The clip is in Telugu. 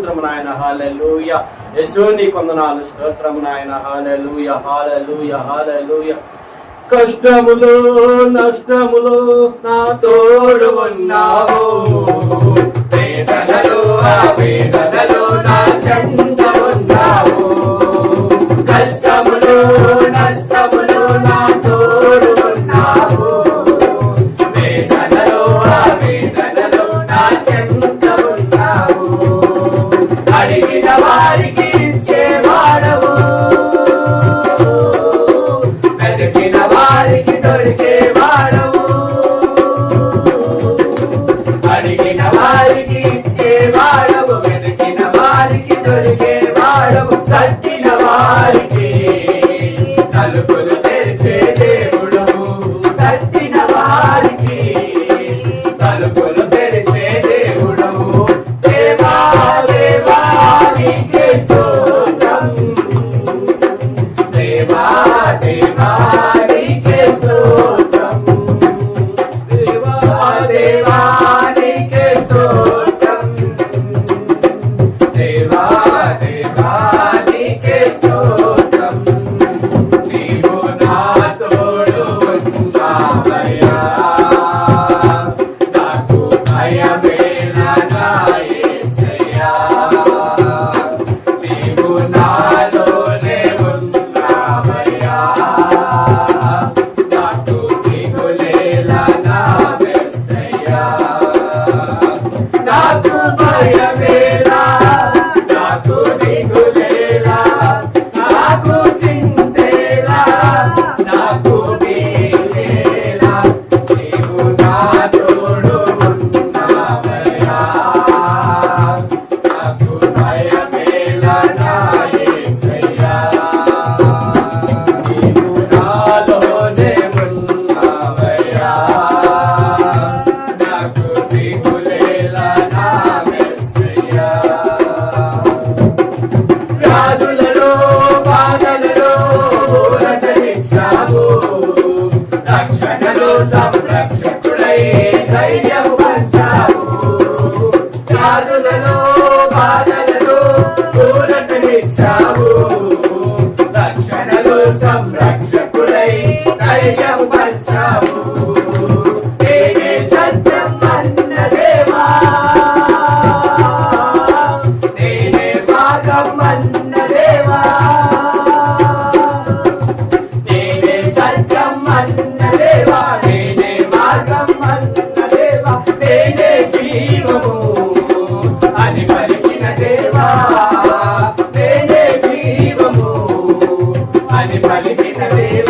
స్తోత్రము నాయన. హల్లెలూయా. యేసు నీకు వందనాలు. స్తోత్రము నాయన. హల్లెలూయా హల్లెలూయా హల్లెలూయా. కష్టములో నష్టములో నా తోడు ఉన్నావు, వేదనలో ఆవేదనలో నా చెంత ఉన్నావు. కష్టములో నష్టములో నా తోడు ఉన్నావు, వేదనలో ఆవేదనలో నా చెంత ఉన్నావు. అడిగిన వారికి ఇచ్చేవాడవు, వెతికిన వారికి దొరికేవాడవు. అడిగిన వారికి ఇచ్చేవాడవు, వెతికిన వారికి దొరికేవాడవు. తట్టిన వారికి తలుపులు తెరిచే దేవుడవు, తట్టిన వారికి తలుపులు తెరిచే దేవుడవు. దేవా దేవా నీకే స్తోత్రం, దేవా దేవా నీకే స్తోత్రం, దేవా దేవా నీకే స్తోత్రం, దేవా దేవా నీకే స్తోత్రం. నీవు నా తోడు ఉన్నావయ్యా, నాకు భయమేలా యేసయ్యా. నీవు నాలోనే ఉన్నావయ్యా, నాకు దిగులేలా నా యేసయ్యా. నాకు భయమేలా, నాకు దిగులేలా, నాకు చింతేలా, నాకు నీవేలా. నీవు నా తోడు ఉన్నావయ్యా, నాకు భయమేలా నా యేసయ్యా. నీవు నాలోనే ఉన్నావయ్యా, నాకు దిగులేలా నా యేసయ్యా. వ్యాధులలో బాధలలో ఊరటనిచ్చావు, రక్షణలో సంరక్షకుడై ధైర్యము పంచావు. వ్యాధులలో బాధలలో ఊరటనిచ్చావు, రక్షణలో సంరక్షకుడై ధైర్యము పంచావు. నేనే సత్యం అన్న దేవా, నేనే మార్గం అన్న దేవా, నేనే సత్యం అన్న దేవా, నేనే మార్గం అన్న దేవా, నేనే జీవము అని పలికిన దేవా, నేనే జీవము అని పలికిన దేవా.